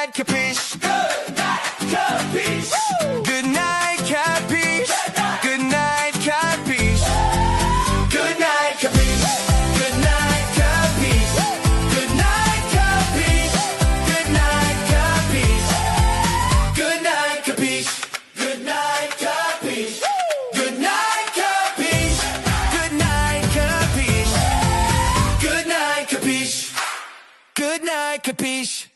night, capiche? Good night, capiche? Woo! Good night, capiche? Good night, capiche? Good night, capiche? Good night, capiche? Good night, capiche? Good night, capiche? Good night, capiche? Good night, capiche? Good night, capiche? Good night, capiche? Good night, capiche? Good night, capiche?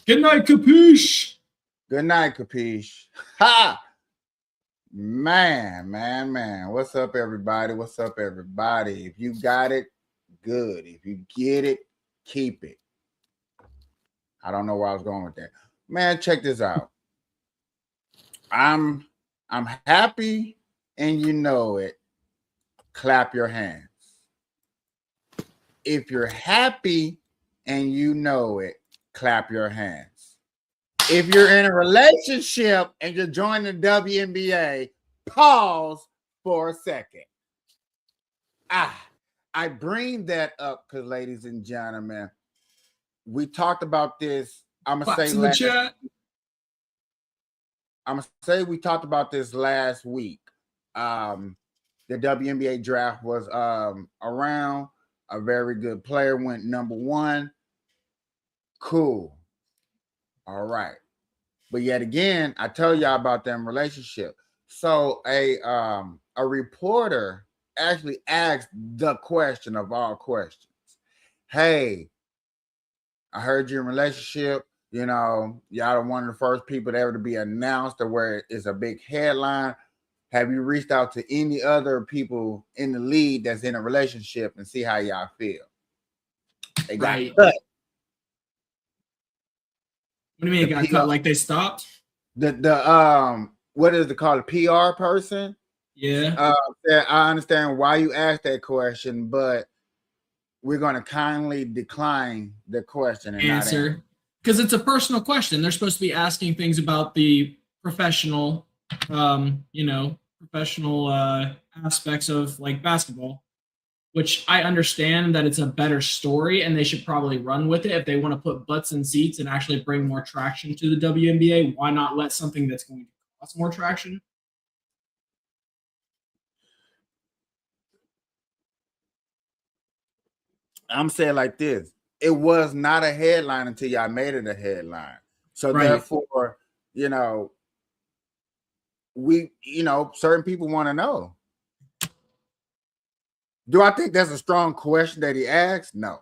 Good night, Capeash. Good night, Kapeash. Ha! Man. What's up, everybody? What's up, everybody? If you got it, good. If you get it, keep it. I don't know where I was going with that. Man, check this out. I'm happy and you know it. Clap your hands. If you're happy and you know it, clap your hands. If you're in a relationship and you're joining the WNBA, pause for a second. I bring that up because, ladies and gentlemen, we talked about this. I'm gonna say we talked about this last week. The WNBA draft was around. A very good player went number 1. Cool. All right. But yet again, I tell y'all about them relationship. So a reporter actually asked the question of all questions. Hey, I heard you're in a relationship. You know, y'all are one of the first people to ever to be announced or where it's a big headline. Have you reached out to any other people in the league that's in a relationship and see how y'all feel? They got cut. What do you mean it got cut? Like they stopped? The what is it called? A PR person? Yeah. I understand why you asked that question, but we're going to kindly decline the question and answer because it's a personal question. They're supposed to be asking things about the professional, aspects of like basketball, which I understand that it's a better story and they should probably run with it. If they want to put butts in seats and actually bring more traction to the WNBA, why not let something that's going to cost more traction? I'm saying like this. It was not a headline until y'all made it a headline. So therefore, certain people want to know. Do I think that's a strong question that he asked? No.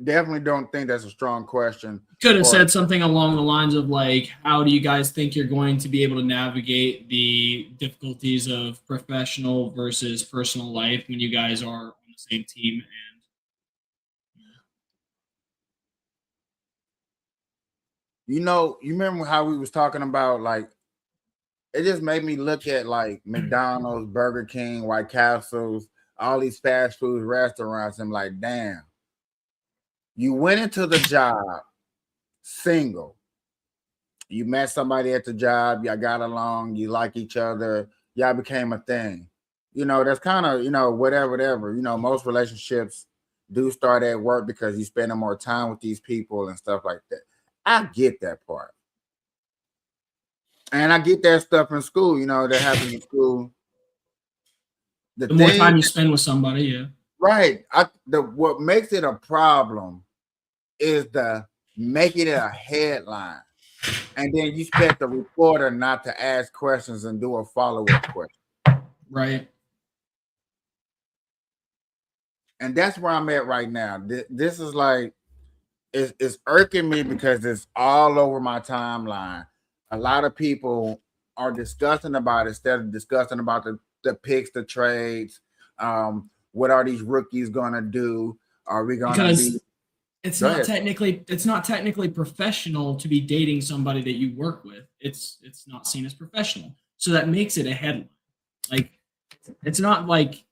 Definitely don't think that's a strong question. Could have said something along the lines of like, how do you guys think you're going to be able to navigate the difficulties of professional versus personal life when you guys are on the same team? And you remember how we was talking about like, it just made me look at like McDonald's, Burger King, White Castles, all these fast food restaurants. I'm like, damn, you went into the job single. You met somebody at the job. Y'all got along. You like each other. Y'all became a thing. That's kind of, whatever. Most relationships do start at work because you spend more time with these people and stuff like that. I get that part. And I get that stuff in school, that happens in school. The more time you spend with somebody, yeah. Right. What makes it a problem is the making it a headline. And then you expect the reporter not to ask questions and do a follow-up question. Right. And that's where I'm at right now. This is like, it's irking me because it's all over my timeline. A lot of people are discussing about it instead of discussing about the picks, the trades. What are these rookies gonna do? Are we gonna be? It's not technically professional to be dating somebody that you work with. It's not seen as professional, so that makes it a headline. Like, it's not like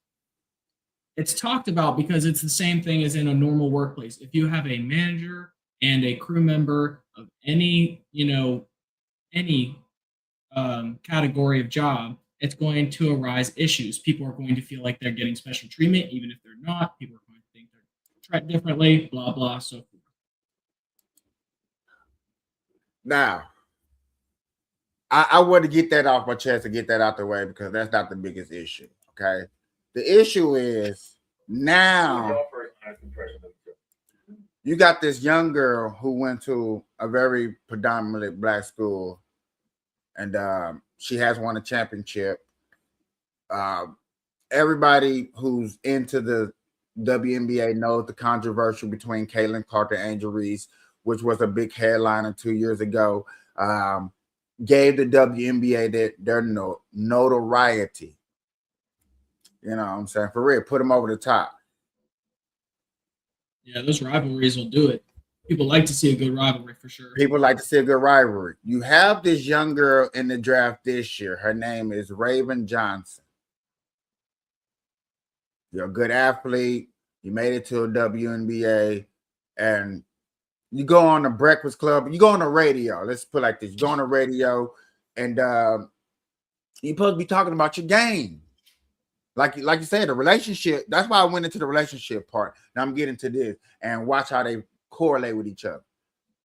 it's talked about because it's the same thing as in a normal workplace. If you have a manager and a crew member of any any category of job, it's going to arise issues. People are going to feel like they're getting special treatment, even if they're not. People are going to think they're treated differently, blah, blah, so forth. Now, I want to get that off my chest and get that out the way because that's not the biggest issue. Okay. The issue is now you got this young girl who went to a very predominantly black school and she has won a championship. Everybody who's into the WNBA knows the controversy between Caitlin Clark and Angel Reese, which was a big headliner 2 years ago. Gave the WNBA their notoriety. You know what I'm saying? For real, put them over the top. Yeah, those rivalries will do it. People like to see a good rivalry for sure. People like to see a good rivalry. You have this young girl in the draft this year. Her name is Raven Johnson. You're a good athlete. You made it to a WNBA. And you go on the Breakfast Club. You go on the radio. Let's put it like this. You go on the radio and you're supposed to be talking about your game. Like you said, the relationship. That's why I went into the relationship part. Now I'm getting to this and watch how they correlate with each other.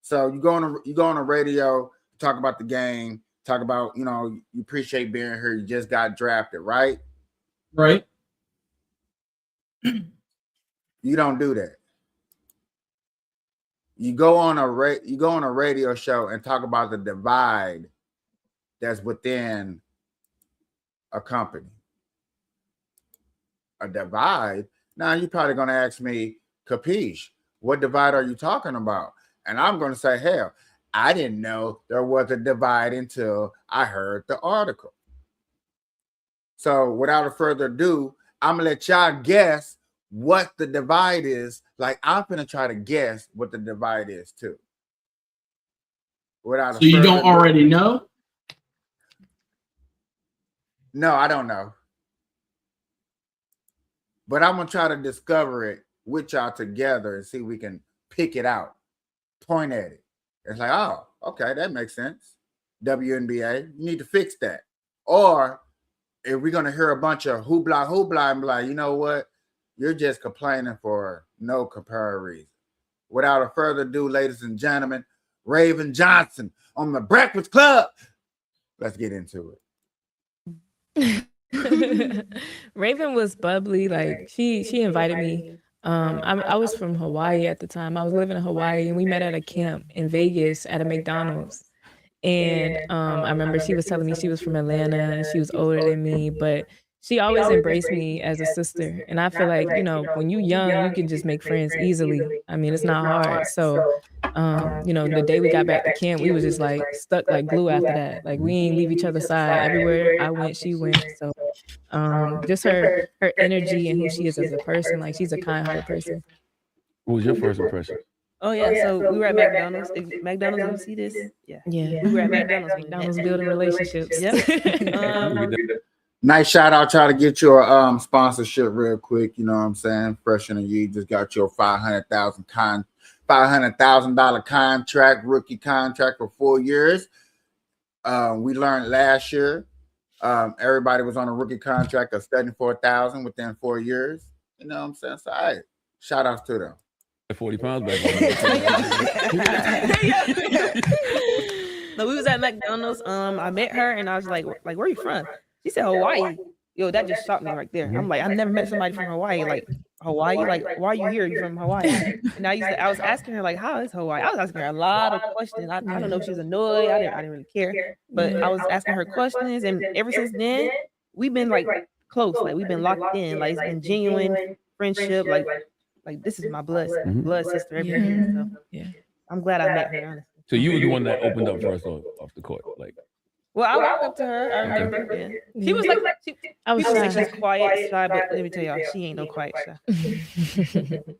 So you go on the radio, talk about the game, talk about, you appreciate being here. You just got drafted, right? Right. You don't do that. You go on a radio show and talk about the divide that's within a company. A divide. Now you're probably going to ask me, kapeash, what divide are you talking about? And I'm going to say, hell, I didn't know there was a divide until I heard the article. So without further ado, I'm going to let y'all guess what the divide is. Like, I'm going to try to guess what the divide is too. So you don't already know? No, I don't know. But I'm going to try to discover it with y'all together and see if we can pick it out, point at it. It's like, oh, okay, that makes sense. WNBA, you need to fix that. Or if we're going to hear a bunch of hoopla, and be like, you know what? You're just complaining for no comparative reason. Without further ado, ladies and gentlemen, Raven Johnson on the Breakfast Club. Let's get into it. Raven was bubbly. Like she invited me. I was from Hawaii at the time. I was living in Hawaii, and we met at a camp in Vegas at a McDonald's. And I remember she was telling me she was from Atlanta and she was older than me, but she always embraced me as a sister. And I feel like, when you're young, you can just make friends easily. I mean, it's not hard. So, the day we got back to camp, we was just like stuck like glue after that. Like we ain't leave each other's side. Everywhere I went, she went. So just her energy and who she is as a person, like she's a kind-hearted person. What was your first impression? Oh yeah, so we were at McDonald's. McDonald's, you see this? Yeah. We were at McDonald's. McDonald's building relationships. Yep. Nice shout out. Try to get your sponsorship real quick. You know what I'm saying? Fresher than you just got your $500,000 contract, rookie contract for 4 years. We learned last year, everybody was on a rookie contract of $74,000 within 4 years. You know what I'm saying? So, all right, shout outs to them. 40 pounds back. No, we was at McDonald's. I met her and I was like, where are you from? She said Hawaii. Yo, that just shocked me right there. I'm like, I've never met somebody from Hawaii. Like Hawaii, like why are you here? You from Hawaii? And I was asking her like, how is Hawaii? I was asking her a lot of questions. I don't know if she was annoyed. I didn't really care, but I was asking her questions, and ever since then, we've been like close. Like we've been locked in. Like it's been genuine friendship. Like this is my blood sister. Everything. So I'm glad I met her. Honestly. So you were the one that opened up first off the court, like. Well, I walked up to her. I remember. Yeah. She was like, I was people say shy. she's quiet, shy, but let me tell y'all, she ain't no quiet, shy.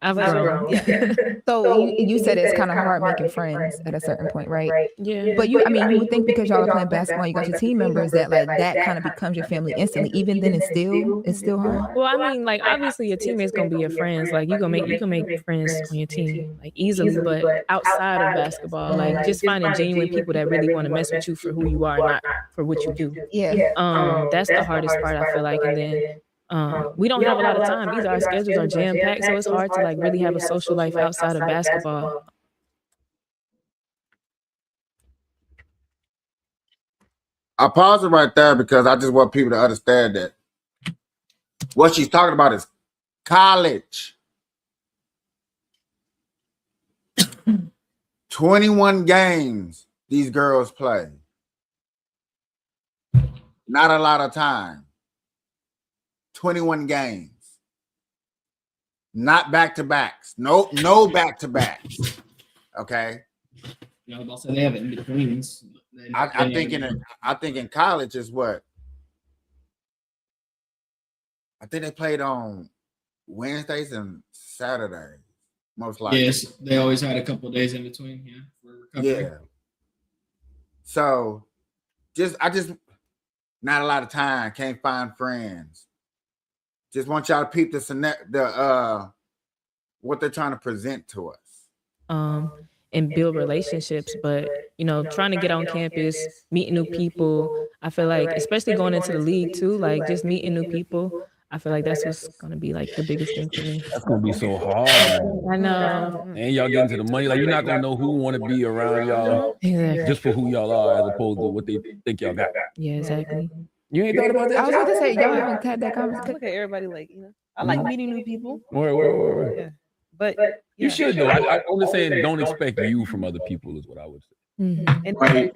I've But, grown. yeah. So you said it's kind of hard making friends at a certain point, right? Yeah. But I mean, you would think because y'all are playing basketball, you got your team members that like that kind of becomes your family instantly. Even then, it's still hard. Well, I mean, like obviously your teammates gonna be your friends. Like you can make friends on your team like easily, but outside of basketball, like just finding genuine people that really want to mess with you for who you are, not for what you do. Yeah. That's the hardest part I feel like. And then we don't have a lot of time either. Our schedules are jam packed, so it's hard to like really have a social life outside of basketball. I pause it right there because I just want people to understand that what she's talking about is college. 21 games these girls play. Not a lot of time. 21 games. Not back-to-backs. No back-to-backs. Okay. You know, also they have in betweens. I think in college is what? I think they played on Wednesdays and Saturdays, most likely. Yes, they always had a couple of days in between. Yeah, for recovery. Yeah. So, I just not a lot of time. Can't find friends. Just want y'all to peep the what they're trying to present to us. And build relationships, but you know, trying to get on campus, meeting new people. I feel like, especially going into the league too, like just meeting new people. I feel like that's what's gonna be like the biggest thing for me. That's gonna be so hard. I know. And y'all get into the money. Like you're not gonna know who want to be around y'all Exactly. just for who y'all are, as opposed to what they think y'all got. Yeah, exactly. You ain't thought about that? I was about to say y'all haven't had that I conversation. look at everybody like, I like meeting new people. Word. Yeah. But You should though. I'm just saying, don't expect you from other people is what I would say. Mm-hmm. and Right.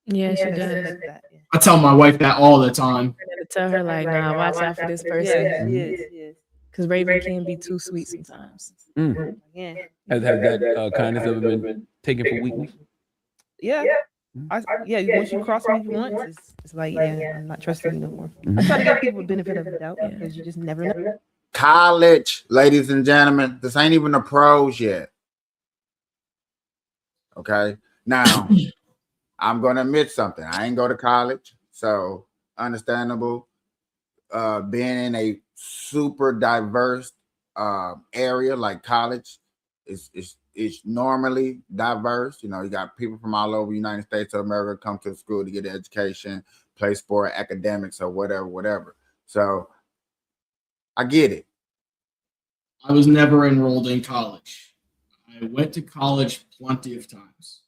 Yeah, she Yeah, does. like that, yeah. I tell my wife that all the time. I tell her like, nah, watch out for this Yeah, person, she is. because Raven can be too sweet sometimes. Yeah. Has that kindness ever been taken for weakness? Yeah. Once you cross me once, it's like, yeah, I'm not trusting you no more. I try to give people the benefit of the doubt because you just never know. College, ladies and gentlemen, this ain't even the pros yet. Okay. Now, I'm gonna admit something. I ain't go to college, so understandable. Being in a super diverse area like college is normally diverse. You know, you got people from all over the United States of America come to school to get an education, play sport, academics, or whatever. So I get it. I was never enrolled in college. I went to college plenty of times.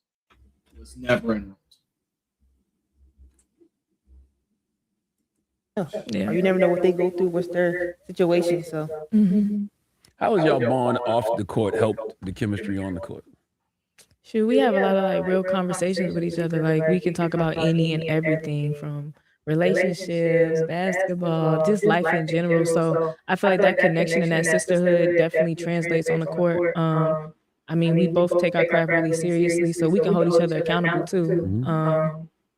Was never enrolled. Yeah. Or you never know what they go through, what's their situation. So Mm-hmm. How has y'all bond off the court helped the chemistry on the court? Shoot, we have a lot of like real conversations with each other. Like we can talk about any and everything from relationships, basketball, just life in general. So I feel like that connection and that sisterhood definitely translates on the court. I mean, we both take our craft really seriously, so we can hold each other accountable too.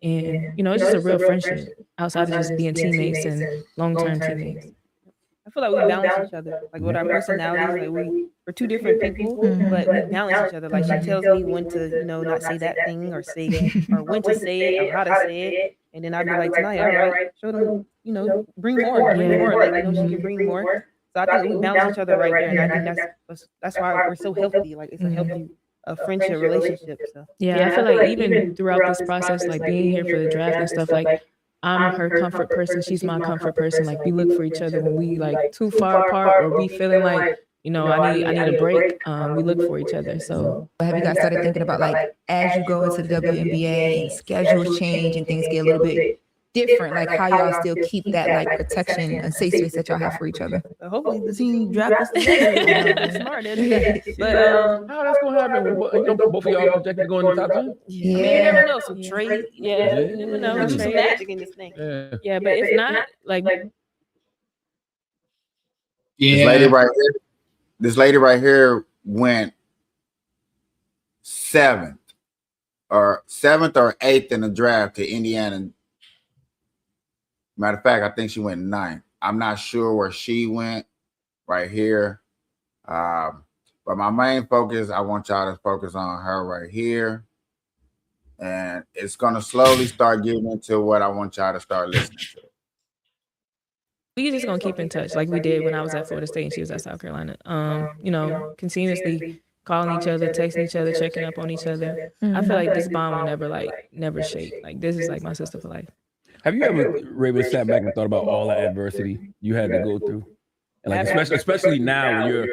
And you know, it's just a real friendship outside of just being teammates and long-term teammates. I feel like we balance each other, like with our personalities. Like we're two different people, but we balance each other. Like she tells me when to, not say that thing or or when to say it or how to say it, and then I'd be like, tonight, all right, show them, bring more, like she can bring more. So I think we balance each other right there, and I think that's why we're so healthy. Like it's a healthy friendship relationship. So Yeah, I feel like even throughout this process, like being here for the draft and stuff, like I'm her comfort person, she's my comfort person. Like we look for each other when we like too far apart or we feeling like, I need a break. We look for each other. So Have you guys started thinking about like as you go into the WNBA and schedules change and things get a little bit different, like how y'all still keep that like protection and safe space that y'all have for each other? hopefully the team draft us together. That's smart, but How that's gonna happen? Both of y'all projected to go in the top 10? I mean, you never know. Some trade, you never know. Yeah. Some magic in this thing. yeah, but if not, like This lady right here went 7th or 7th or 8th in the draft to Indiana. Matter of fact, I think she went 9th. I'm not sure where she went right here. But my main focus, I want y'all to focus on her right here. And it's going to slowly start getting into what I want y'all to start listening to. We just gonna keep in touch like we did when I was at Florida State and she was at South Carolina. You know, continuously calling each other, texting each other, checking up on each other. I feel like this bond will never shake. Like this is like my sister for life. Have you ever, Raven, sat back and thought about all the adversity you had to go through? And like especially now when you're,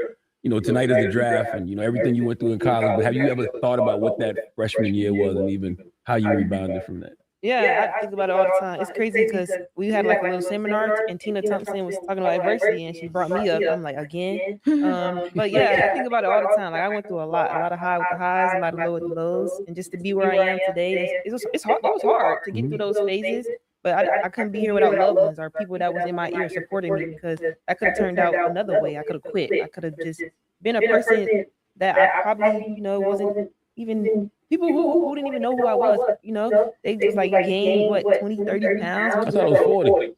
you know, tonight is the draft and you know everything you went through in college, but have you ever thought about what that freshman year was and even how you rebounded from that? Yeah, I think about it all the time. It's crazy because we had like a little seminar and Tina Thompson was talking about adversity and she brought me up. I'm like, again. But yeah, I think about it all the time. Like I went through a lot of high with the highs, a lot of low with the lows. And just to be where I am today, it's hard. It was hard to get through those phases. But I couldn't be here without loved ones or people that was in my ear supporting me because that could have turned out another way. I could have quit. I could have just been a person that I probably, you know, wasn't even people who didn't even know who I was, you know, they just like gained what 20, 30 pounds. I thought it was 40.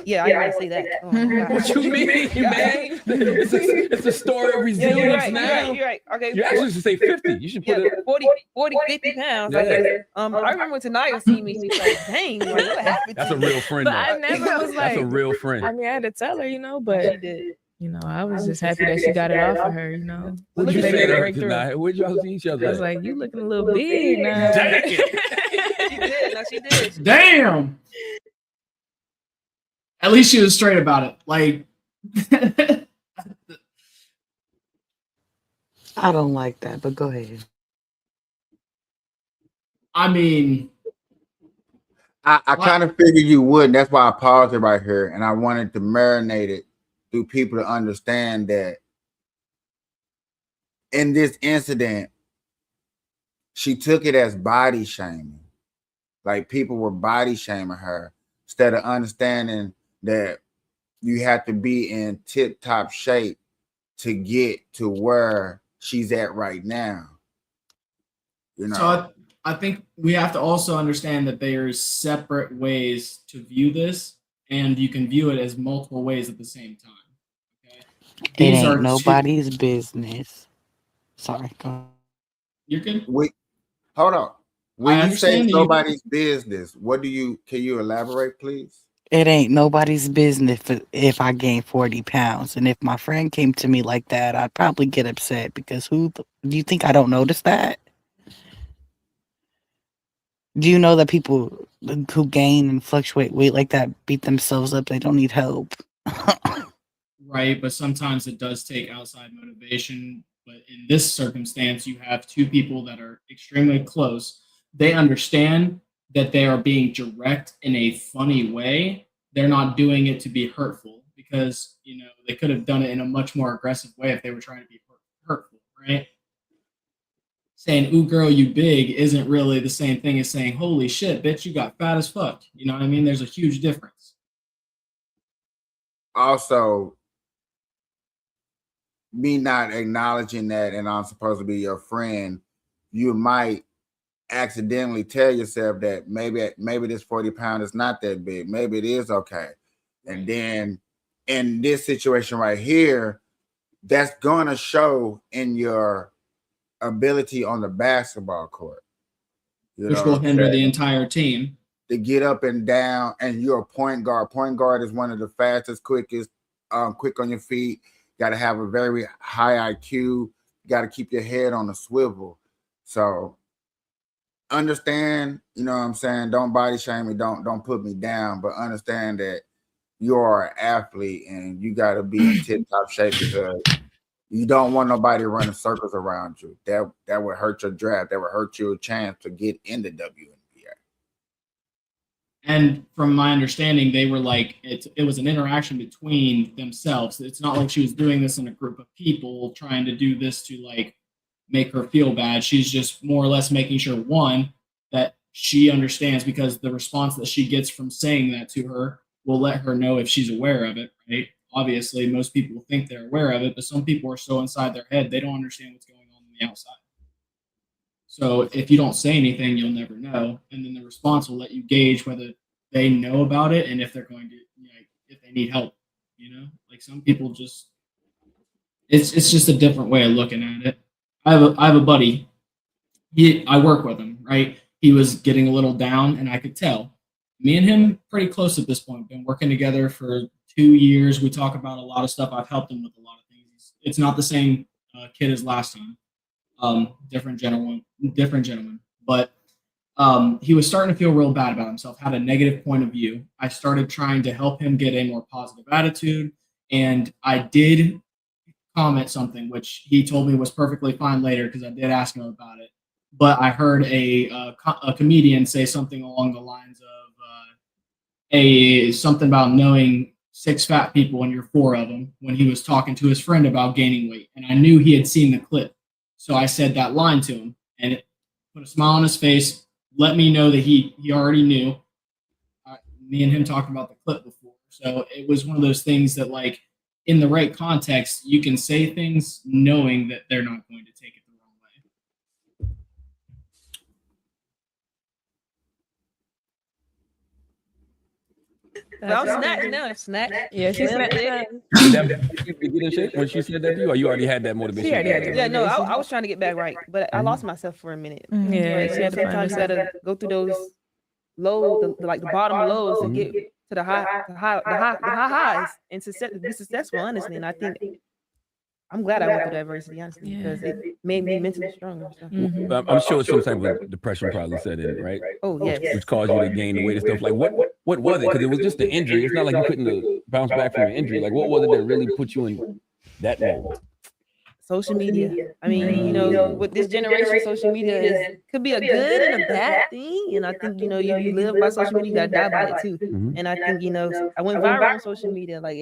Yeah, I didn't want to say that. Oh my God. What you mean, man? It's a story of resilience now. You're right. Okay. You actually should say 50. You should put it 40, 50 pounds. I guess. I remember when Tanaya seen me, she was like, dang, like, what happened That's to a you? real friend. But though. I never was like, That's a real friend. I mean, I had to tell her, you know, but She did. you know, I was just happy that she got it off of her, you know. What'd you Look at say that to breakthrough. tonight? Where'd y'all see each other? I was like, you looking a little big now. Dang. She did. No, she did. Damn. At least she was straight about it. Like, I don't like that, but go ahead. I mean, I kind of figured you would. That's why I paused it right here. And I wanted to marinate it through people to understand that in this incident, she took it as body shaming. Like people were body shaming her instead of understanding that you have to be in tip-top shape to get to where she's at right now. You know. so I think we have to also understand that there's separate ways to view this, and you can view it as multiple ways at the same time. Okay? It These are ain't nobody's business. Sorry, go on. You're good. Wait, hold on. When you say understand it's you- nobody's business, can you elaborate, please? It ain't nobody's business if I gain 40 pounds. And if my friend came to me like that, I'd probably get upset because do you think I don't notice that? Do you know that people who gain and fluctuate weight like that beat themselves up? They don't need help. Right, but sometimes it does take outside motivation. But in this circumstance, you have two people that are extremely close. They understand that they are being direct in a funny way. They're not doing it to be hurtful because, you know, they could have done it in a much more aggressive way if they were trying to be hurtful, right? Saying, ooh, girl, you big isn't really the same thing as saying, holy shit, bitch, you got fat as fuck. You know what I mean? There's a huge difference. Also, me not acknowledging that and I'm supposed to be your friend, you might accidentally tell yourself that maybe this 40 pound is not that big. Maybe it is okay. And then in this situation right here, that's gonna show in your ability on the basketball court. You Which know will what I'm hinder the saying? entire team. To get up and down, and you're a point guard. Point guard is one of the fastest, quickest, quick on your feet. Got to have a very high IQ. You got to keep your head on a swivel. So understand, you know what I'm saying? Don't body shame me. Don't put me down, but understand that you are an athlete and you got to be in tip-top shape because you don't want nobody running circles around you. That would hurt your draft. That would hurt your chance to get in the WNBA. And from my understanding, they were like, it was an interaction between themselves. It's not like she was doing this in a group of people trying to do this to like make her feel bad. She's just more or less making sure, one, that she understands because the response that she gets from saying that to her will let her know if she's aware of it, right? Obviously, most people think they're aware of it, but some people are so inside their head, they don't understand what's going on the outside. So if you don't say anything, you'll never know, and then the response will let you gauge whether they know about it and if they're going to, if they need help. Like some people just, it's just a different way of looking at it. I have a buddy. I work with him, right? He was getting a little down, and I could tell. Me and him pretty close at this point. Been working together for 2 years. We talk about a lot of stuff. I've helped him with a lot of things. It's not the same kid as last time. Different gentleman. But he was starting to feel real bad about himself. Had a negative point of view. I started trying to help him get a more positive attitude, and I did comment something which he told me was perfectly fine later because I did ask him about it. But I heard a comedian say something along the lines of something about knowing 6 fat people and you're 4 of them when he was talking to his friend about gaining weight, and I knew he had seen the clip, so I said that line to him, and it put a smile on his face, let me know that he already knew. Me and him talked about the clip before, so it was one of those things that, like, in the right context, you can say things knowing that they're not going to take it the wrong way. Well, I'm snack now. Snack. Yeah, she's Slim snack. thick. Did that get in shape when she said that to you, or you already had that motivation? She already had that. Yeah, no, I was trying to get back right, but I lost myself for a minute. Yeah, But she had to find sometimes you herself. gotta go through those lows, like the bottom of lows, to get to the highs, and to be successful. Honestly, and I think I'm glad I went through that adversity, honestly, because it made me mentally stronger. So. I'm sure some type of depression probably set in, right? Oh yes. Which caused you to gain the weight and stuff. Like what was it? Because it was just the injury. It's not like you couldn't bounce back from your injury. Like what was it that really put you in that mode? Social media. I mean, with this generation, social media could be a good and a bad thing. And I think, you live by social media, you gotta die by it too. And I think, I went viral on social media. Like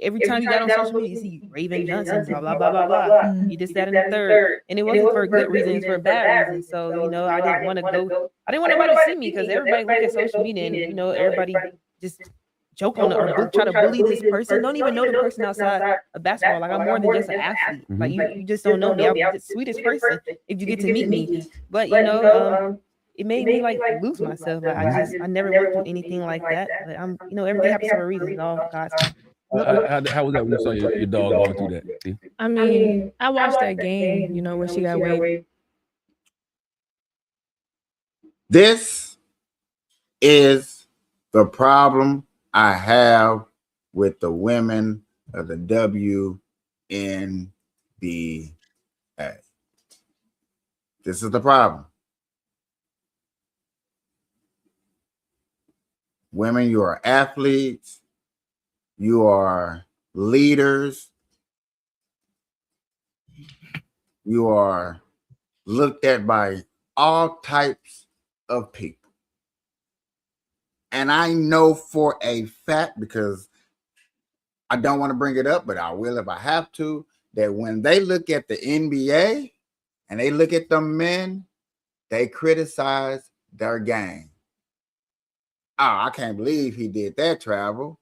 every time you got on social media, you see Raven Johnson, blah, blah, blah, blah, blah. You just that and the third. And it wasn't for a good reason, it's for a bad reason. So, I didn't want nobody to see me because everybody look at social media and, everybody just joke on it or try to bully this person. Don't even know the person outside of basketball. Like I'm more than just an athlete. Like you just don't know me. I'm the sweetest person if you get to meet me. But it made me like lose myself. Like I never went through anything like that. But everything happens for a reason. All God's. How was that when you saw your dog going through that? Steve? I mean, I watched that game, when she got weighed. This is the problem I have with the women of the WNBA. This is the problem. Women, you are athletes, you are leaders, you are looked at by all types of people. And I know for a fact, because I don't want to bring it up, but I will if I have to, that when they look at the NBA and they look at the men, they criticize their game. Oh, I can't believe he did that travel.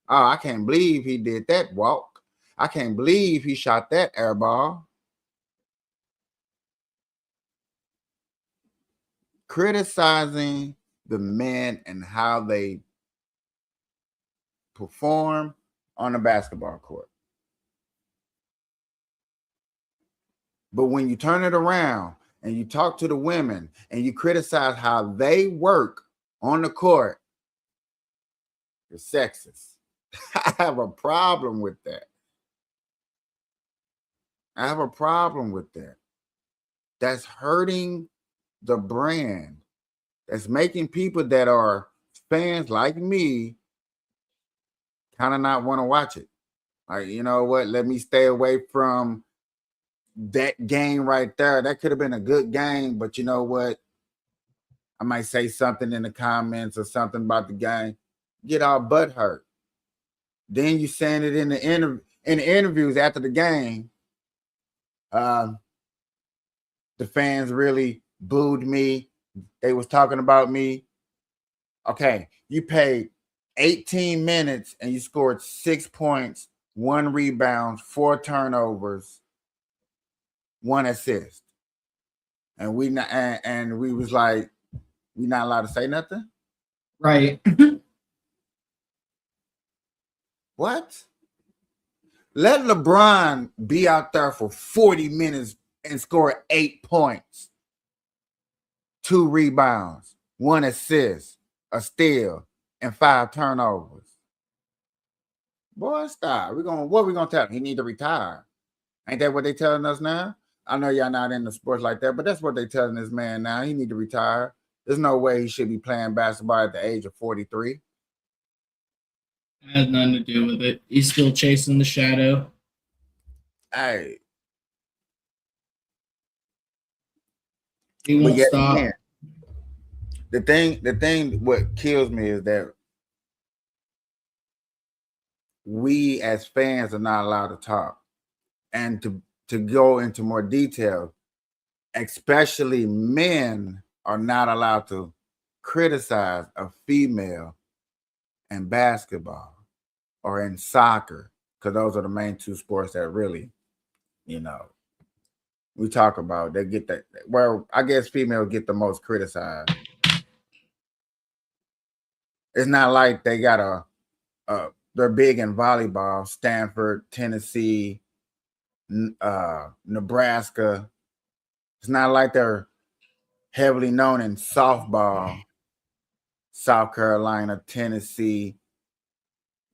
Oh, I can't believe he did that walk. I can't believe he shot that air ball. Criticizing the men and how they perform on the basketball court. But when you turn it around and you talk to the women and you criticize how they work on the court, you're sexist. I have a problem with that. I have a problem with that. That's hurting the brand. That's making people that are fans like me kind of not want to watch it. Like, you know what? Let me stay away from that game right there. That could have been a good game, but you know what? I might say something in the comments or something about the game. Get our butt hurt. Then you saying it in the interviews after the game. The fans really booed me. They was talking about me. Okay, you paid 18 minutes and you scored 6 points, 1 rebound, 4 turnovers, 1 assist. and we not and we was like, we not allowed to say nothing. Right. What? Let LeBron be out there for 40 minutes and score 8 points, 2 rebounds, 1 assist, a steal, and 5 turnovers. Boy, stop. What we gonna tell him? He need to retire. Ain't that what they telling us now? I know y'all not into sports like that, but that's what they telling this man now. He need to retire. There's no way he should be playing basketball at the age of 43. It has nothing to do with it. He's still chasing the shadow. Hey, He but won't yet stop. again, the thing, what kills me is that we as fans are not allowed to talk, and to go into more detail, especially men are not allowed to criticize a female in basketball or in soccer, because those are the main 2 sports that really, we talk about. They get that. Well, I guess females get the most criticized. It's not like they got they're big in volleyball. Stanford, Tennessee, Nebraska. It's not like they're heavily known in softball. South Carolina, Tennessee,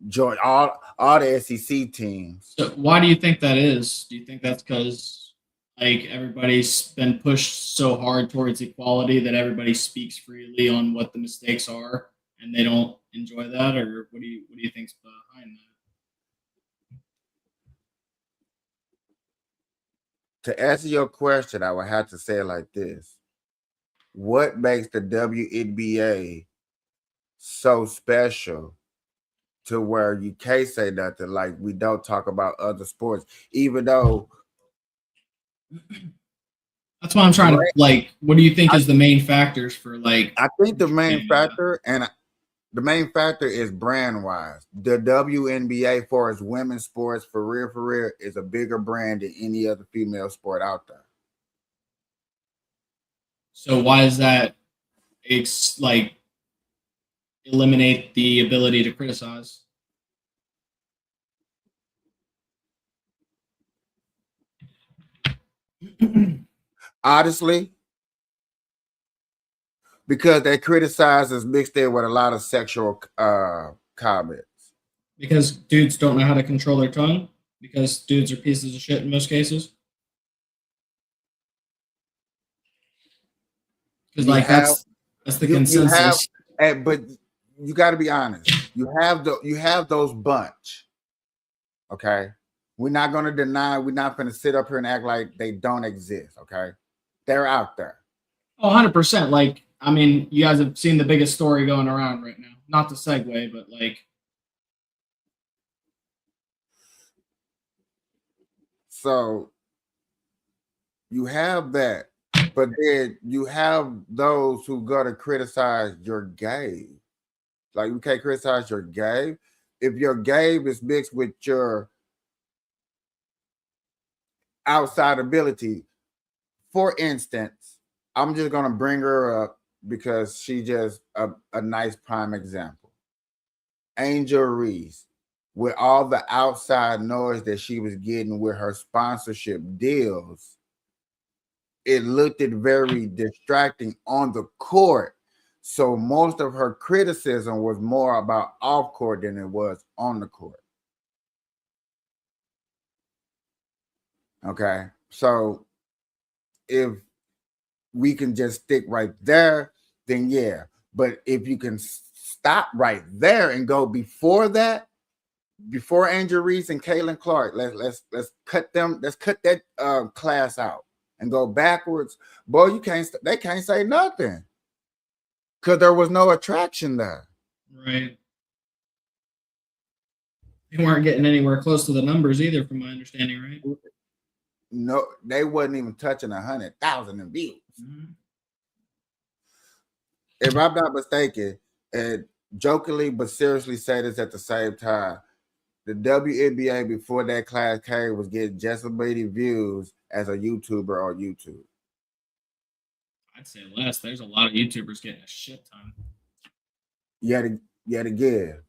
Georgia, all the SEC teams. So why do you think that is? Do you think that's because like everybody's been pushed so hard towards equality that everybody speaks freely on what the mistakes are and they don't enjoy that, or what do you think's behind that? To answer your question, I would have to say it like this. What makes the WNBA so special to where you can't say nothing, like we don't talk about other sports, even though That's why I'm trying to like. What do you think is the main factors for like? I think the main factor is brand wise. The WNBA for its women's sports for real is a bigger brand than any other female sport out there. So why is that? It's like eliminate the ability to criticize. Honestly, because they criticize is mixed in with a lot of sexual comments. Because dudes don't know how to control their tongue. Because dudes are pieces of shit in most cases. Because like that's the consensus. But you got to be honest. You have those bunch. Okay, we're not going to deny. We're not going to sit up here and act like they don't exist. Okay, they're out there. Oh, 100%. Like, I mean, you guys have seen the biggest story going around right now. Not to segue, but like. So you have that, but then you have those who go to criticize your game. Like, you can't criticize your game. If your game is mixed with your outside ability, for instance, I'm just going to bring her up because she's just a nice prime example. Angel Reese, with all the outside noise that she was getting with her sponsorship deals, it looked very distracting on the court. So most of her criticism was more about off court than it was on the court. Okay. So if we can just stick right there, then yeah. But if you can stop right there and go before that, before Angel Reese and Caitlin Clark, let's cut them. Let's cut that class out and go backwards. Boy, they can't say nothing because there was no attraction there. Right. They weren't getting anywhere close to the numbers either, from my understanding, right? No, they wasn't even touching 100,000 in views. Mm-hmm. If I'm not mistaken, and jokingly but seriously say this at the same time, the WNBA before that class came was getting just as many views as a YouTuber on YouTube. I'd say less. There's a lot of YouTubers getting a shit ton. You had to give.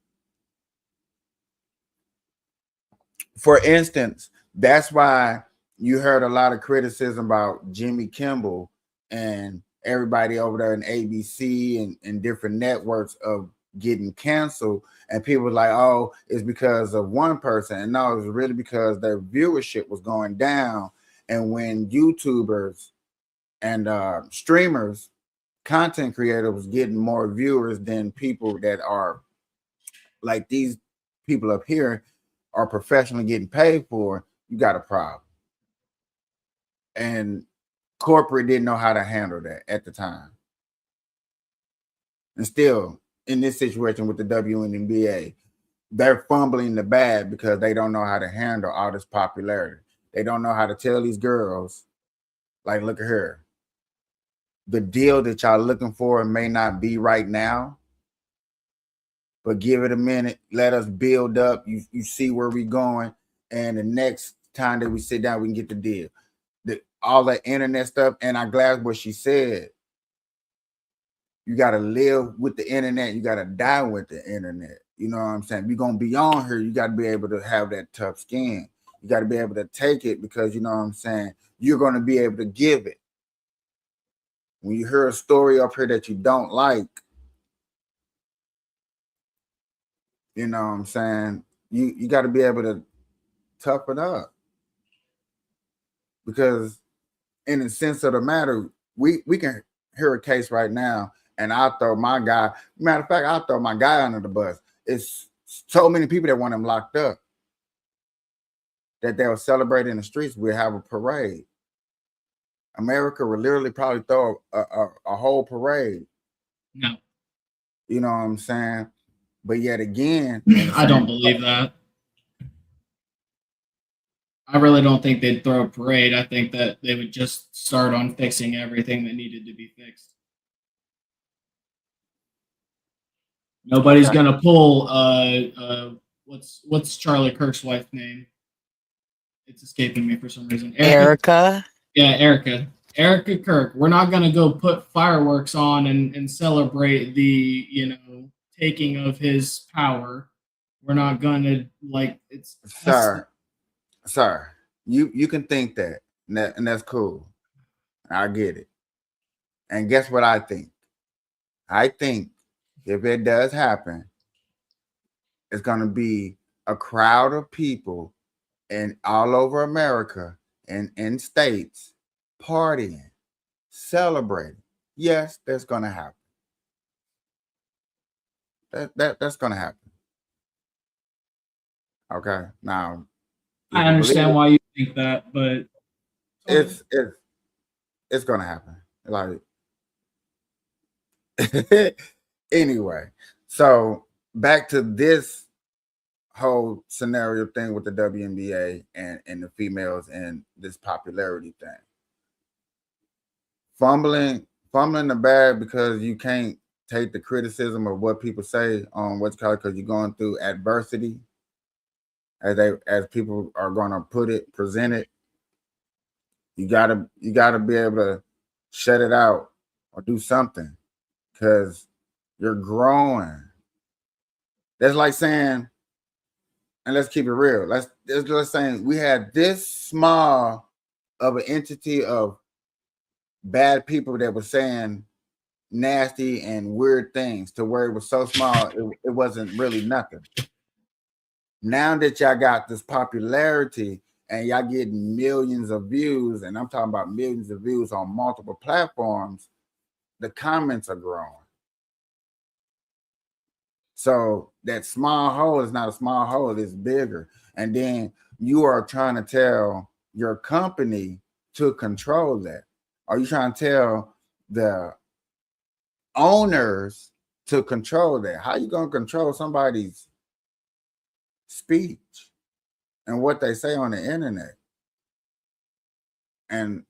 For instance, that's why you heard a lot of criticism about Jimmy Kimmel and everybody over there in ABC and different networks of getting canceled. And people were like, oh, it's because of one person. And no, it was really because their viewership was going down. And when YouTubers and streamers, content creators was getting more viewers than people that are like these people up here are professionally getting paid for, you got a problem. And corporate didn't know how to handle that at the time. And still, in this situation with the WNBA, they're fumbling the bag because they don't know how to handle all this popularity. They don't know how to tell these girls, like, look at her. The deal that y'all looking for may not be right now, but give it a minute. Let us build up. You see where we're going. And the next time that we sit down, we can get the deal. All that internet stuff. And I'm glad what she said. You got to live with the internet. You got to die with the internet. You know what I'm saying? You're going to be on here. You got to be able to have that tough skin. You got to be able to take it because, you know what I'm saying, you're going to be able to give it. When you hear a story up here that you don't like, you know what I'm saying, you got to be able to toughen up. Because in the sense of the matter, we can hear a case right now and I'll throw my guy. Matter of fact, I'll throw my guy under the bus. It's so many people that want him locked up that they'll celebrate in the streets. We'll have a parade. America will literally probably throw a whole parade. No. You know what I'm saying? But yet again, I don't believe that. I really don't think they'd throw a parade. I think that they would just start on fixing everything that needed to be fixed. Nobody's gonna pull what's Charlie Kirk's wife's name? It's escaping me for some reason. Erica. Yeah, Erica. Erica Kirk. We're not gonna go put fireworks on and celebrate the, taking of his power. We're not gonna it's Sir, you can think that, and that's cool. I get it. And guess what I think? I think if it does happen, it's going to be a crowd of people and all over America and in states partying, celebrating. Yes, that's going to happen. That's going to happen. Okay, now I understand why you think that, but it's going to happen. Like anyway, so back to this whole scenario thing with the WNBA and the females and this popularity thing. Fumbling the bag because you can't take the criticism of what people say on what's called because you're going through adversity, as people are gonna present it. You gotta be able to shut it out or do something because you're growing. That's like saying, and let's keep it real. Let's saying we had this small of an entity of bad people that were saying nasty and weird things to where it was so small it wasn't really nothing. Now that y'all got this popularity and y'all getting millions of views, and I'm talking about millions of views on multiple platforms, the comments are growing. So that small hole is not a small hole, it's bigger. And then you are trying to tell your company to control that. Are you trying to tell the owners to control that? How you going to control somebody's speech and what they say on the internet? And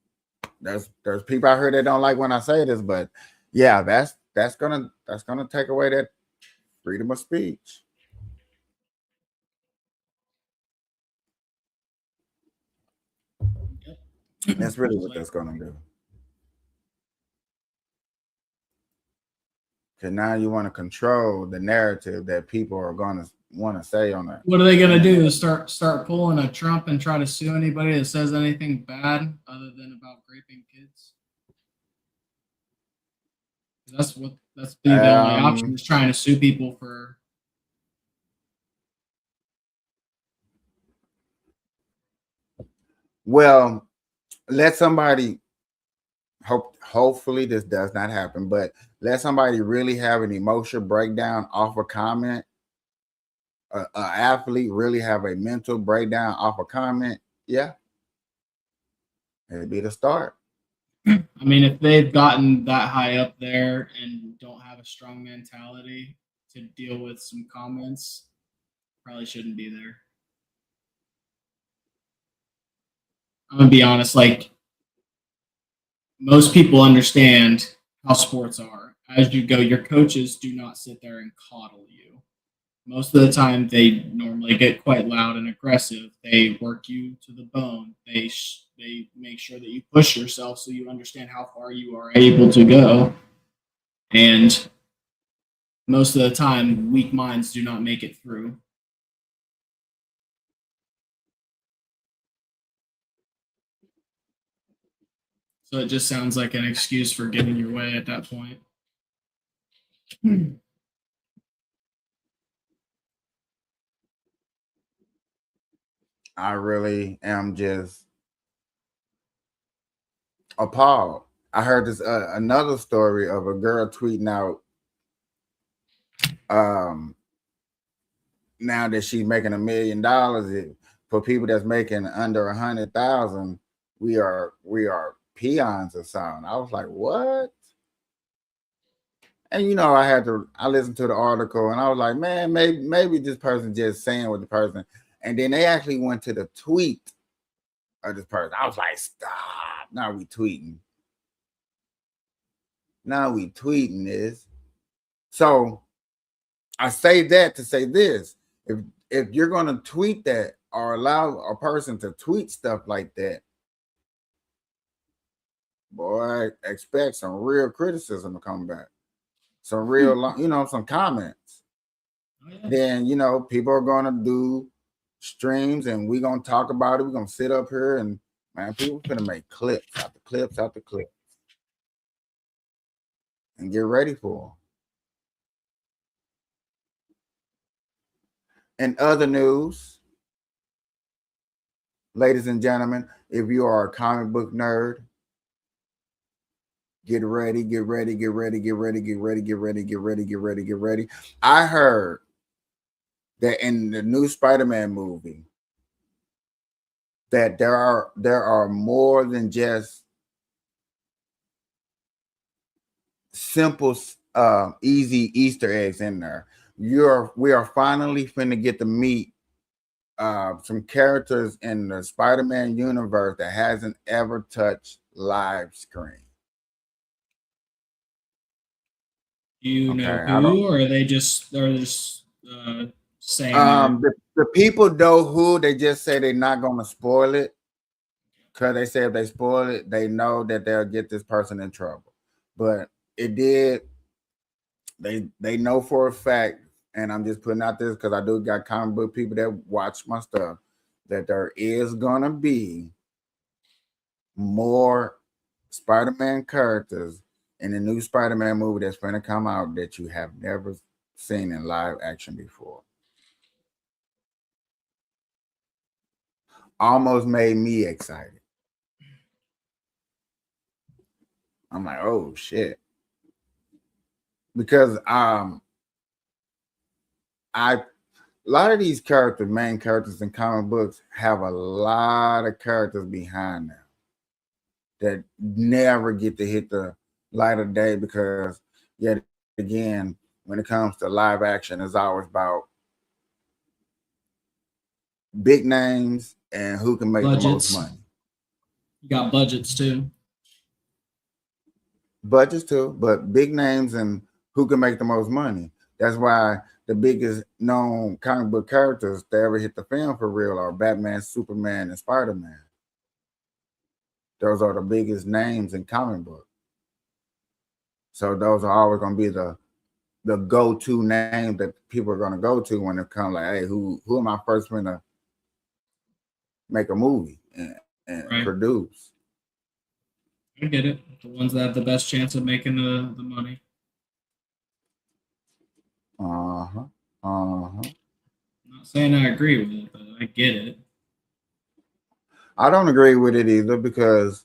there's people out here that don't like when I say this, but yeah, that's gonna take away that freedom of speech. That's really what that's gonna do. Because now you want to control the narrative that people are going to want to say on that. What are they gonna do? Start pulling a Trump and try to sue anybody that says anything bad other than about raping kids? That's the only option is trying to sue people for. Well, let somebody hopefully this does not happen, but let somebody really have an emotional breakdown off a comment. An athlete really have a mental breakdown off a comment. Yeah, it'd be the start. I mean, if they've gotten that high up there and don't have a strong mentality to deal with some comments, probably shouldn't be there. I'm gonna be honest, like most people understand how sports are. As you go, your coaches do not sit there and coddle you. Most of the time, they normally get quite loud and aggressive. They work you to the bone. They make sure that you push yourself so you understand how far you are able to go. And most of the time, weak minds do not make it through. So it just sounds like an excuse for getting your way at that point. I really am just appalled. I heard this another story of a girl tweeting out now that she's making $1 million. For people that's making under 100,000, we are peons or something. I was like, what? And you know, I listened to the article and I was like, man, maybe this person just saying with the person. And then they actually went to the tweet of this person. I was like, stop. Now we tweeting. Now we tweeting this. So I say that to say this. If you're gonna tweet that or allow a person to tweet stuff like that, boy, expect some real criticism to come back. Some real, some comments. Oh, yeah. Then, people are gonna do streams and we're gonna talk about it. We're gonna sit up here and man, people are gonna make clips after clips after clips and get ready for them. In other news, ladies and gentlemen, if you are a comic book nerd, get ready, get ready, get ready, get ready, get ready, get ready, get ready, get ready, get ready. I heard that in the new Spider-Man movie, that there are more than just simple, easy Easter eggs in there. We are finally finna get to meet some characters in the Spider-Man universe that hasn't ever touched live screen. Do you know who, or are they just saying? The people know who. They just say they're not going to spoil it because they say if they spoil it, they know that they'll get this person in trouble. But it did. They know for a fact, and I'm just putting out this because I do got comic book people that watch my stuff, that there is gonna be more Spider-Man characters in the new Spider-Man movie that's going to come out that you have never seen in live action before. Almost made me excited. I'm like, oh shit. Because a lot of these characters, main characters in comic books, have a lot of characters behind them that never get to hit the light of day because, yet again, when it comes to live action, it's always about big names and who can make budgets. the most money. You got budgets too. Budgets too, but big names and who can make the most money. That's why the biggest known comic book characters that ever hit the film for real are Batman, Superman, and Spider-Man. Those are the biggest names in comic book. So those are always going to be the the go-to name that people are gonna go to when it comes like, hey, who am I first gonna make a movie and Right. produce? I get it. The ones that have the best chance of making the money. Uh-huh. I'm not saying I agree with it, but I get it. I don't agree with it either because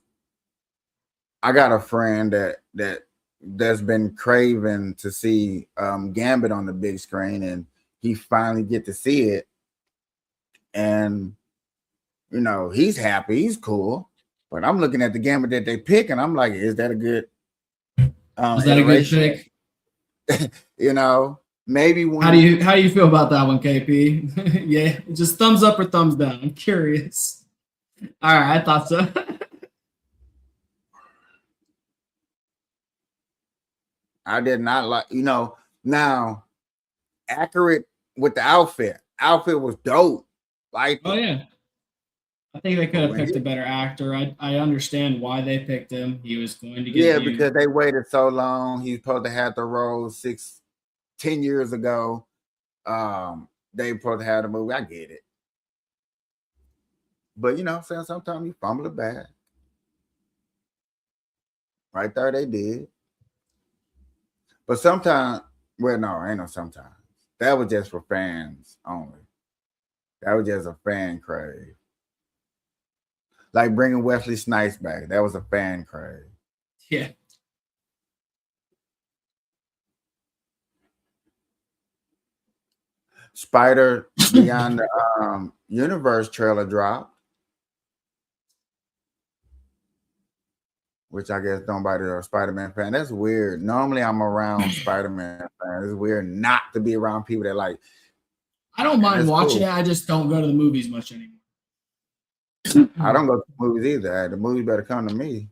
I got a friend that's been craving to see Gambit on the big screen, and he finally get to see it, and you know he's happy, he's cool. But I'm looking at the Gambit that they pick, and I'm like, is that a good? Is that a good pick? You know, maybe when. How do you feel about that one, KP? Yeah, just thumbs up or thumbs down. I'm curious. All right, I thought so. I did not like, now accurate with the outfit. Outfit was dope. Like, Oh yeah. I think they could have picked a better actor. I understand why they picked him. He was going to get viewed. Because they waited so long. He's supposed to have the role 10 years ago. They supposed to have the movie. I get it. But sometimes you fumble it back. Right there they did. But sometimes, well, no, ain't no sometimes. That was just for fans only. That was just a fan crave. Like bringing Wesley Snipes back. That was a fan crave. Yeah. Spider Beyond the Universe trailer dropped. Which I guess nobody's a Spider-Man fan. That's weird. Normally I'm around Spider-Man fans. It's weird not to be around people that like. I don't mind watching it. I just don't go to the movies much anymore. I don't go to the movies either. The movie better come to me.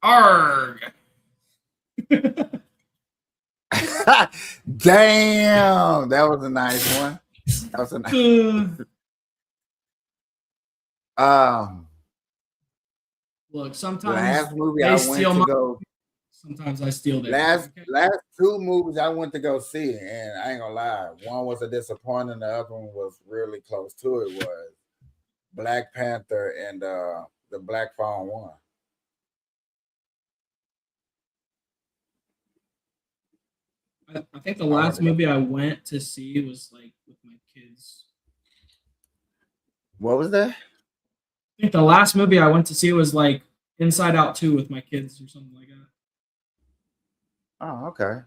Arg. Damn, that was a nice one. That was a nice Look, sometimes last movie I went to go. Sometimes I steal their last two movies I went to go see, and I ain't gonna lie, one was a disappointment, the other one was really close to it. Was Black Panther and the Black Phone 1. I think the last movie I went to see was like with my kids. What was that? I think the last movie I went to see was like Inside Out 2 with my kids or something like that. Oh, okay.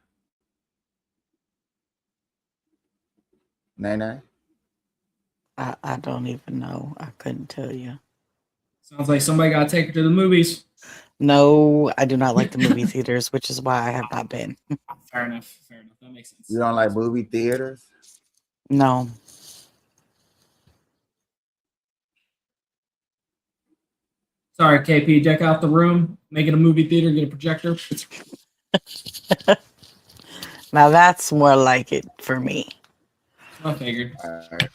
Nene? I don't even know. I couldn't tell you. Sounds like somebody got to take her to the movies. No, I do not like the movie theaters, which is why I have not been. Fair enough. That makes sense. You don't like movie theaters? No. Sorry, KP, deck out the room, make it a movie theater, get a projector. Now that's more like it for me. I figured. Right.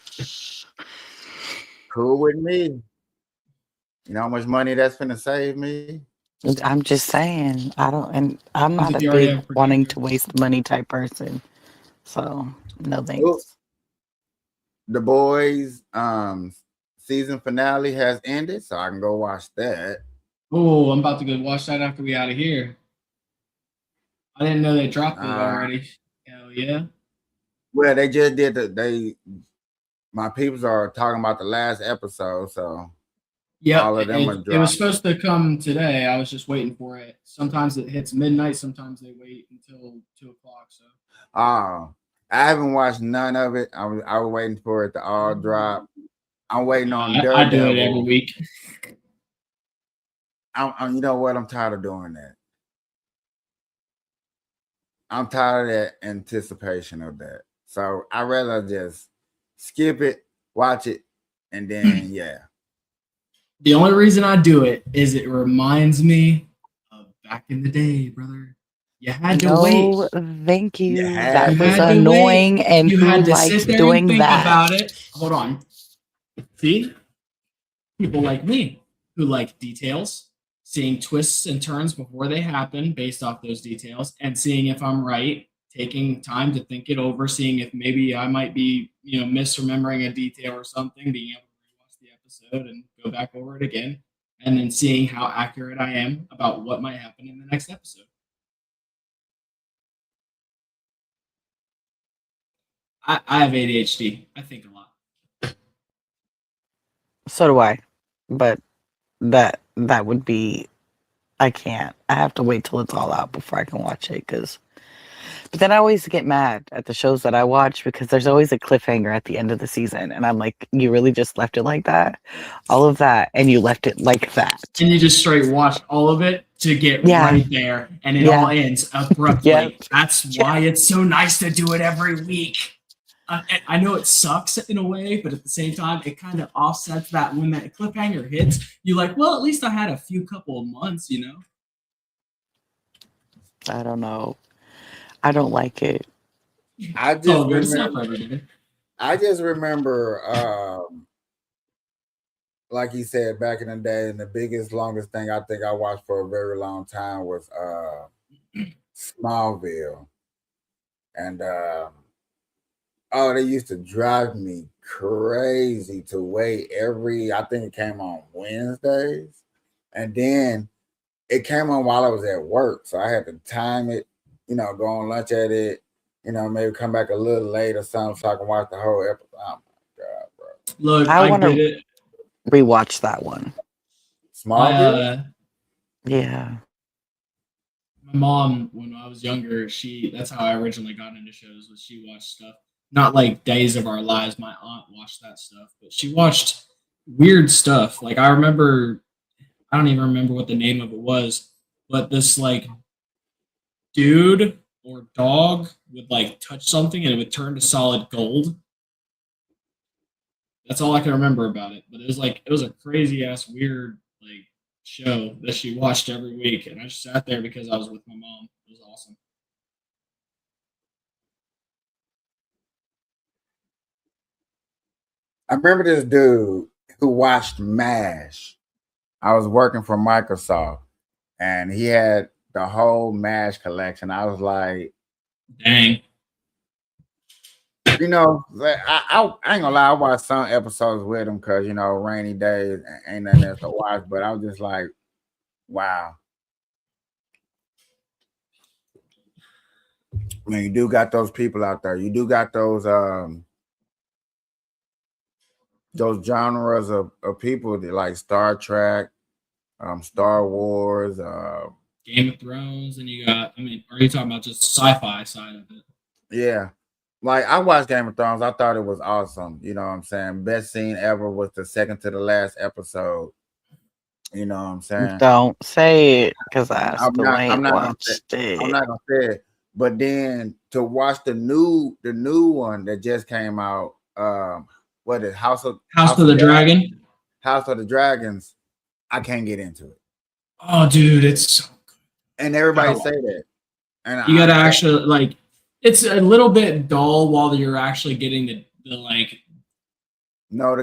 Cool with me. You know how much money that's gonna save me? I'm just saying, I'm not a big wanting to waste money type person. So no thanks. Ooh. The Boys season finale has ended, so I can go watch that. Oh, I'm about to go watch that after we out of here. I didn't know they dropped it already. Hell yeah. Well, they just did my peoples are talking about the last episode, so yeah, all of them it was supposed to come today. I was just waiting for it. Sometimes it hits midnight, sometimes they wait until 2:00. So I haven't watched none of it. I was waiting for it to all drop. I'm waiting on Daredevil. I do it every week. You know what? I'm tired of doing that. I'm tired of that anticipation of that. So I'd rather just skip it, watch it, and then yeah. The only reason I do it is it reminds me of back in the day, brother. You had to wait. Thank you. That was annoying, wait. And you had to sit there doing and think that? About it. Hold on. See, people like me who like details, seeing twists and turns before they happen based off those details, and seeing if I'm right, taking time to think it over, seeing if maybe I might be, misremembering a detail or something, being able to rewatch the episode and go back over it again, and then seeing how accurate I am about what might happen in the next episode. I have ADHD. I think a lot. So do I. But that would be, I can't. I have to wait till it's all out before I can watch it. But then I always get mad at the shows that I watch because there's always a cliffhanger at the end of the season. And I'm like, you really just left it like that? All of that. And you left it like that. And you just straight watch all of it to get right there. And it all ends abruptly. Yep. That's why it's so nice to do it every week. I know it sucks in a way, but at the same time, it kind of offsets that when that cliffhanger hits, you're like, well, at least I had a few couple of months, I don't know. I don't like it. I just remember, like he said, back in the day, and the biggest, longest thing I think I watched for a very long time was Smallville. And they used to drive me crazy to wait I think it came on Wednesdays. And then it came on while I was at work. So I had to time it, go on lunch at it, maybe come back a little late or something so I can watch the whole episode. Oh my God, bro. Look, I want get it. Rewatch that one. Smallville? Yeah. My mom, when I was younger, that's how I originally got into shows, was she watched stuff. Not like Days of Our Lives. My aunt watched that stuff, but she watched weird stuff. Like I don't even remember what the name of it was, but this like dude or dog would like touch something and it would turn to solid gold. That's all I can remember about it. But it was a crazy ass weird like show that she watched every week, and I just sat there because I was with my mom. It was awesome. I remember this dude who watched MASH. I was working for Microsoft, and he had the whole MASH collection. I was like, dang. I ain't gonna lie, I watched some episodes with him because, rainy days, ain't nothing else to watch, but I was just like, wow. I mean, you do got those people out there. You do got those genres of people that like Star Trek, Star Wars, Game of Thrones, and you got, are you talking about just sci-fi side of it? Yeah. Like I watched Game of Thrones. I thought it was awesome. You know what I'm saying? Best scene ever was the second to the last episode. You know what I'm saying? Don't say it because I'm not gonna say it. But then to watch the new one that just came out, what is House of the Dragon? House of the Dragons. I can't get into it. Oh, dude, it's so good. And everybody say that. And you gotta actually like. It's a little bit dull while you're actually getting the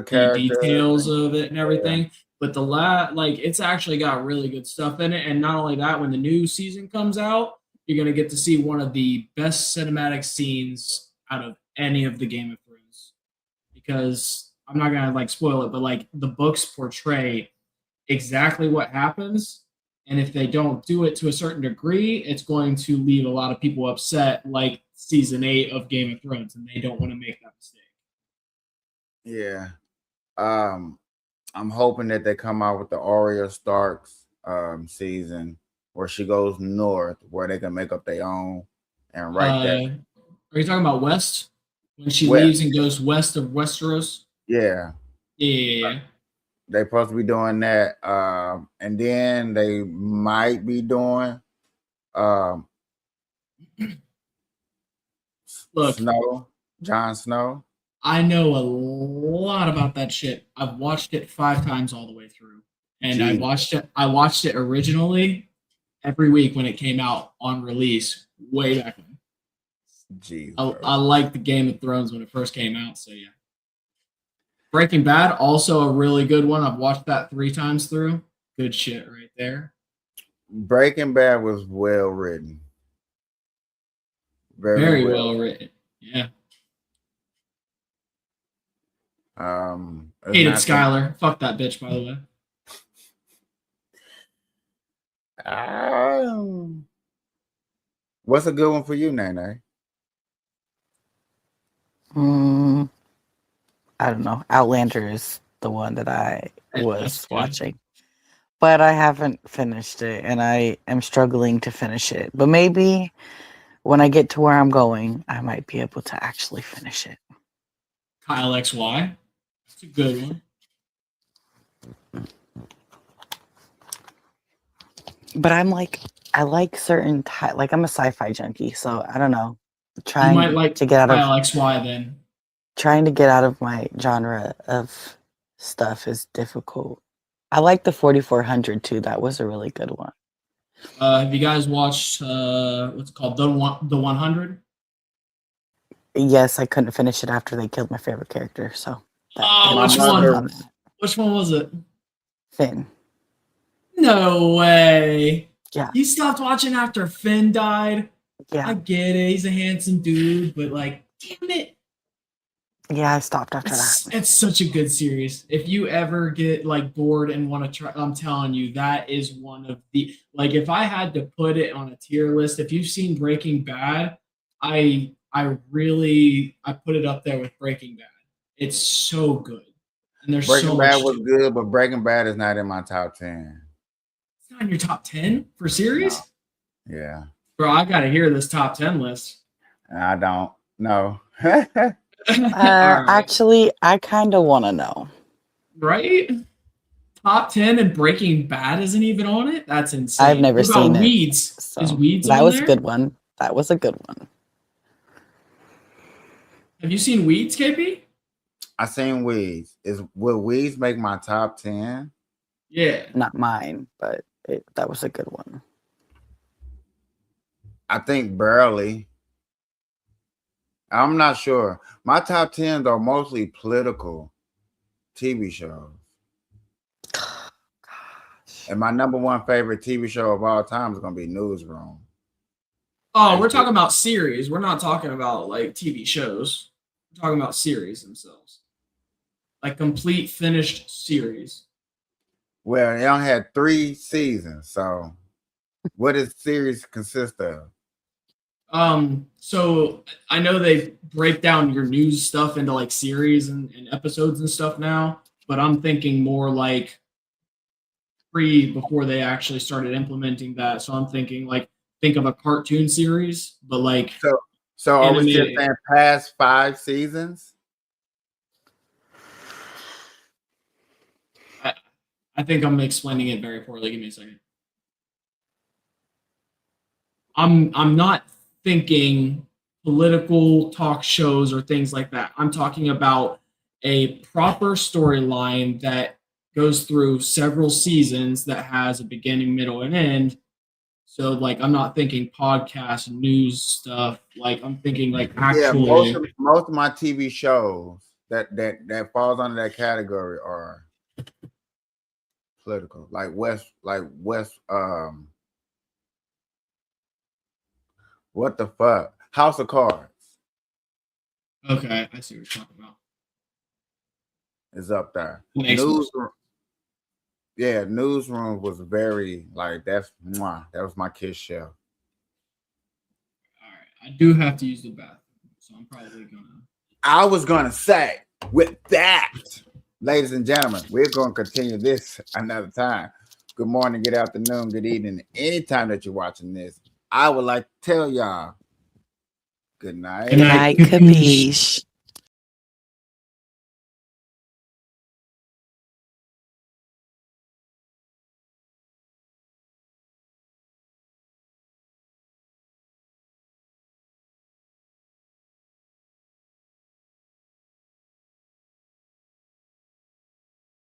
character details of it and everything. Yeah. But it's actually got really good stuff in it. And not only that, when the new season comes out, you're gonna get to see one of the best cinematic scenes out of any of the Game of Thrones. Because I'm not gonna spoil it, but the books portray exactly what happens. And if they don't do it to a certain degree, it's going to leave a lot of people upset, like season 8 of Game of Thrones, and they don't want to make that mistake. Yeah. I'm hoping that they come out with the Arya Stark's season where she goes north, where they can make up their own and there. Are you talking about West? When she leaves and goes west of Westeros? Yeah. Yeah. They're supposed to be doing that. And then they might be doing Jon Snow. I know a lot about that shit. I've watched it 5 times all the way through. And jeez. I watched it originally every week when it came out on release way back when. Jeez. I liked the Game of Thrones when it first came out, so yeah. Breaking Bad, also a really good one. I've watched that 3 times through. Good shit right there. Breaking Bad was well written. Very well written. Yeah. It's Hated not Skylar. Fuck that bitch, by the way. What's a good one for you, Nene? I don't know. Outlander is the one that I was That's good. watching, but I haven't finished it, and I am struggling to finish it. But maybe when I get to where I'm going, I might be able to actually finish it. Kyle XY. That's a good one. But I like certain like I'm a sci-fi junkie, so I don't know. You Trying might like to get out Kyle of XY then. trying to get out of my genre of stuff is difficult. I like the 4400 too. That was a really good one. Have you guys watched what's it called the 100? Yes, I couldn't finish it after they killed my favorite character. So Oh, which one? Which one was it? Finn. No way. Yeah. You stopped watching after Finn died. Yeah. I get it. He's a handsome dude, but like, damn it. Yeah, I stopped after that. It's such a good series. If you ever get like bored and want to try, I'm telling you, that is one of the like. If I had to put it on a tier list, if you've seen Breaking Bad, I put it up there with Breaking Bad. It's so good, and there's Breaking so Bad much. was good, but Breaking Bad is not in my top 10. It's not in your top 10 for series. No. Yeah, bro, I gotta hear this top 10 list. I don't know. Right. Actually, I kind of want to know. Right? Top 10 and Breaking Bad isn't even on it? That's insane. I've never seen it. Weeds? So Is Weeds that on was there? a good one. That was a good one. Have you seen Weeds, KP? I seen Weeds. Will Weeds make my top 10? Yeah. Not mine, but that was a good one. I think barely. I'm not sure. My top 10s are mostly political TV shows. And my number one favorite TV show of all time is going to be Newsroom. Oh, we're talking about series. We're not talking about like TV shows. We're talking about series themselves. Like complete finished series. Well, it only had 3 seasons. So what does series consist of? So I know they break down your news stuff into like series and episodes and stuff now, but I'm thinking more like before they actually started implementing that. So I'm thinking like think of a cartoon series, but like so are we just saying past 5 seasons? I think I'm explaining it very poorly. Give me a second. I'm not thinking political talk shows or things like that. I'm talking about a proper storyline that goes through several seasons that has a beginning, middle, and end. So like I'm not thinking podcast news stuff. Like I'm thinking like actually most of my TV shows that falls under that category are political. Like West what the fuck? House of Cards. Okay, I see what you're talking about. Is up there. Newsroom. Yeah, Newsroom was very like that was my kiss show. All right, I do have to use the bathroom, so I'm probably gonna. I was gonna say with that, ladies and gentlemen, we're gonna continue this another time. Good morning, good afternoon, good evening, anytime that you're watching this. I would like to tell y'all good night. Good night, kapeash.